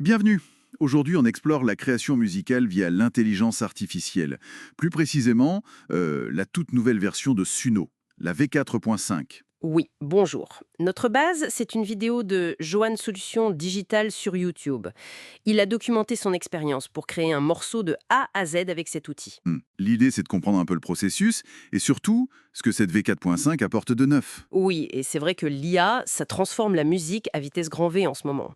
Bienvenue. Aujourd'hui, on explore la création musicale via l'intelligence artificielle. Plus précisément, la toute nouvelle version de Suno, la V4.5. Oui, bonjour. Notre base, c'est une vidéo de Johan Solutions Digital sur YouTube. Il a documenté son expérience pour créer un morceau de A à Z avec cet outil. L'idée, c'est de comprendre un peu le processus et surtout ce que cette V4.5 apporte de neuf. Oui, et c'est vrai que l'IA, ça transforme la musique à vitesse grand V en ce moment.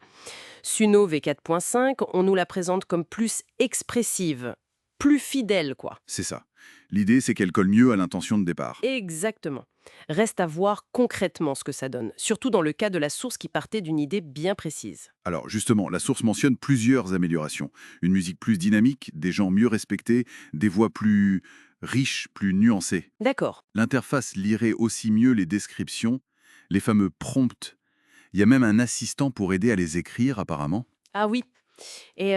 Suno V4.5, on nous la présente comme plus expressive, plus fidèle, quoi. C'est ça. L'idée, c'est qu'elle colle mieux à l'intention de départ. Exactement. Reste à voir concrètement ce que ça donne, surtout dans le cas de la source qui partait d'une idée bien précise. Alors justement, la source mentionne plusieurs améliorations. Une musique plus dynamique, des gens mieux respectés, des voix plus riches, plus nuancées. D'accord. L'interface lirait aussi mieux les descriptions, les fameux prompts. Il y a même un assistant pour aider à les écrire apparemment. Ah oui. Et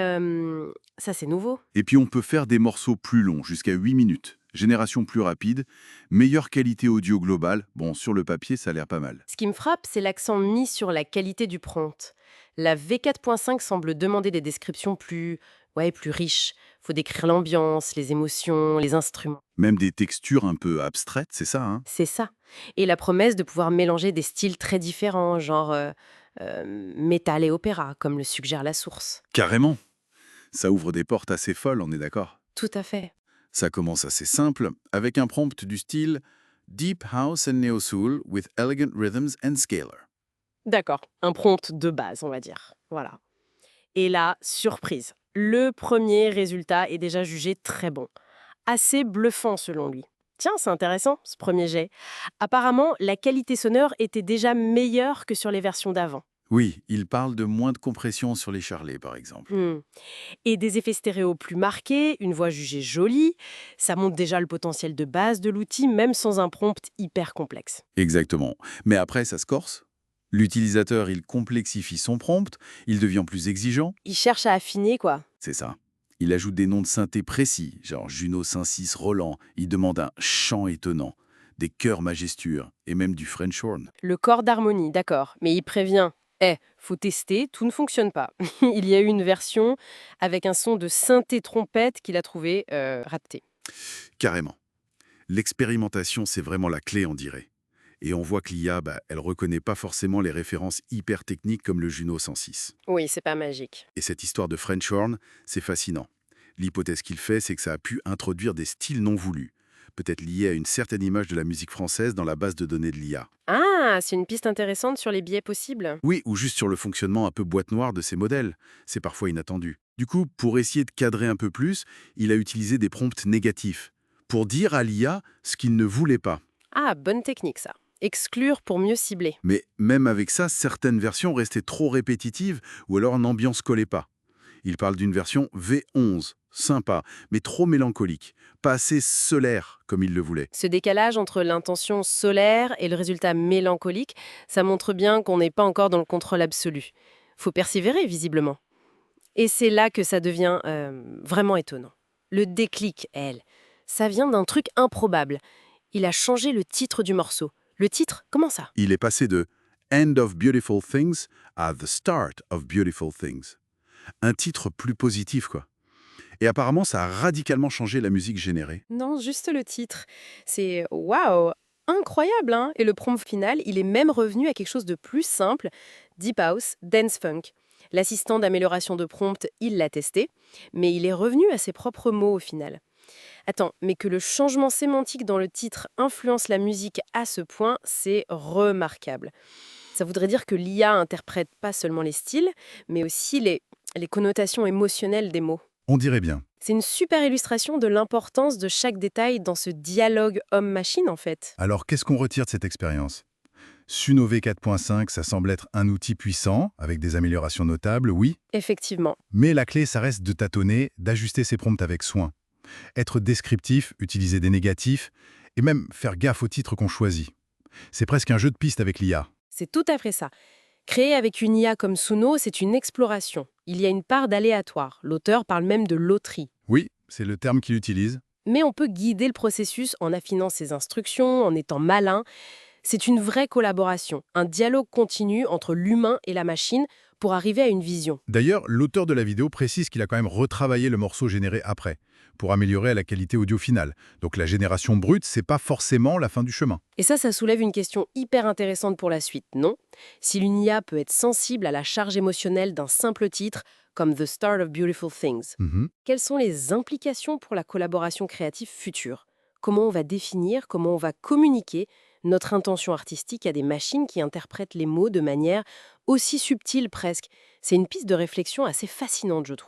ça, c'est nouveau. Et puis on peut faire des morceaux plus longs, jusqu'à 8 minutes. Génération plus rapide, meilleure qualité audio globale. Bon, sur le papier, ça a l'air pas mal. Ce qui me frappe, c'est l'accent mis sur la qualité du prompt. La V4.5 semble demander des descriptions plus riches. Faut décrire l'ambiance, les émotions, les instruments. Même des textures un peu abstraites, c'est ça, hein? C'est ça. Et la promesse de pouvoir mélanger des styles très différents, genre métal et opéra, comme le suggère la source. Carrément. Ça ouvre des portes assez folles, on est d'accord. Tout à fait. Ça commence assez simple, avec un prompt du style Deep House and Neo Soul with elegant rhythms and scalar. D'accord. Un prompt de base, on va dire. Voilà. Et là, surprise. Le premier résultat est déjà jugé très bon. Assez bluffant selon lui. Tiens, c'est intéressant, ce premier jet. Apparemment, la qualité sonore était déjà meilleure que sur les versions d'avant. Oui, il parle de moins de compression sur les charlets, par exemple. Hmm. Et des effets stéréo plus marqués, une voix jugée jolie, ça montre déjà le potentiel de base de l'outil, même sans un prompt hyper complexe. Exactement. Mais après, ça se corse. L'utilisateur, il complexifie son prompt, il devient plus exigeant. Il cherche à affiner, quoi. C'est ça. Il ajoute des noms de synthé précis, genre Juno 56 Roland. Il demande un chant étonnant, des chœurs majestueux et même du French horn. Le corps d'harmonie, d'accord. Mais il prévient. Faut tester, tout ne fonctionne pas. Il y a eu une version avec un son de synthé trompette qu'il a trouvé raté. Carrément. L'expérimentation, c'est vraiment la clé, on dirait. Et on voit que l'IA, elle reconnaît pas forcément les références hyper techniques comme le Juno 106. Oui, c'est pas magique. Et cette histoire de French horn, c'est fascinant. L'hypothèse qu'il fait, c'est que ça a pu introduire des styles non voulus, peut-être liés à une certaine image de la musique française dans la base de données de l'IA. Ah, c'est une piste intéressante sur les biais possibles. Oui, ou juste sur le fonctionnement un peu boîte noire de ces modèles. C'est parfois inattendu. Du coup, pour essayer de cadrer un peu plus, il a utilisé des prompts négatifs, pour dire à l'IA ce qu'il ne voulait pas. Ah, bonne technique ça. Exclure pour mieux cibler. Mais même avec ça, certaines versions restaient trop répétitives ou alors l'ambiance collait pas. Il parle d'une version V11, sympa, mais trop mélancolique, pas assez solaire comme il le voulait. Ce décalage entre l'intention solaire et le résultat mélancolique, ça montre bien qu'on n'est pas encore dans le contrôle absolu. Faut persévérer, visiblement. Et c'est là que ça devient vraiment étonnant. Le déclic, elle, ça vient d'un truc improbable. Il a changé le titre du morceau. Le titre, comment ça? Il est passé de End of Beautiful Things à The Start of Beautiful Things. Un titre plus positif, quoi. Et apparemment, ça a radicalement changé la musique générée. Non, juste le titre. C'est waouh, incroyable, hein? Et le prompt final, il est même revenu à quelque chose de plus simple, Deep House, Dance Funk. L'assistant d'amélioration de prompt, il l'a testé, mais il est revenu à ses propres mots au final. Attends, mais que le changement sémantique dans le titre influence la musique à ce point, c'est remarquable. Ça voudrait dire que l'IA interprète pas seulement les styles, mais aussi les connotations émotionnelles des mots. On dirait bien. C'est une super illustration de l'importance de chaque détail dans ce dialogue homme-machine, en fait. Alors, qu'est-ce qu'on retire de cette expérience? Suno V4.5, ça semble être un outil puissant, avec des améliorations notables, oui. Effectivement. Mais la clé, ça reste de tâtonner, d'ajuster ses prompts avec soin. Être descriptif, utiliser des négatifs, et même faire gaffe au titre qu'on choisit. C'est presque un jeu de piste avec l'IA. C'est tout à fait ça. Créer avec une IA comme Suno, c'est une exploration. Il y a une part d'aléatoire. L'auteur parle même de loterie. Oui, c'est le terme qu'il utilise. Mais on peut guider le processus en affinant ses instructions, en étant malin. C'est une vraie collaboration, un dialogue continu entre l'humain et la machine pour arriver à une vision. D'ailleurs, l'auteur de la vidéo précise qu'il a quand même retravaillé le morceau généré après, pour améliorer la qualité audio finale. Donc la génération brute, c'est pas forcément la fin du chemin. Et ça soulève une question hyper intéressante pour la suite, non? Si l'une IA peut être sensible à la charge émotionnelle d'un simple titre, comme The Start of Beautiful Things, Mhm. quelles sont les implications pour la collaboration créative future? Comment on va définir, comment on va communiquer notre intention artistique à des machines qui interprètent les mots de manière aussi subtile presque? C'est une piste de réflexion assez fascinante, je trouve.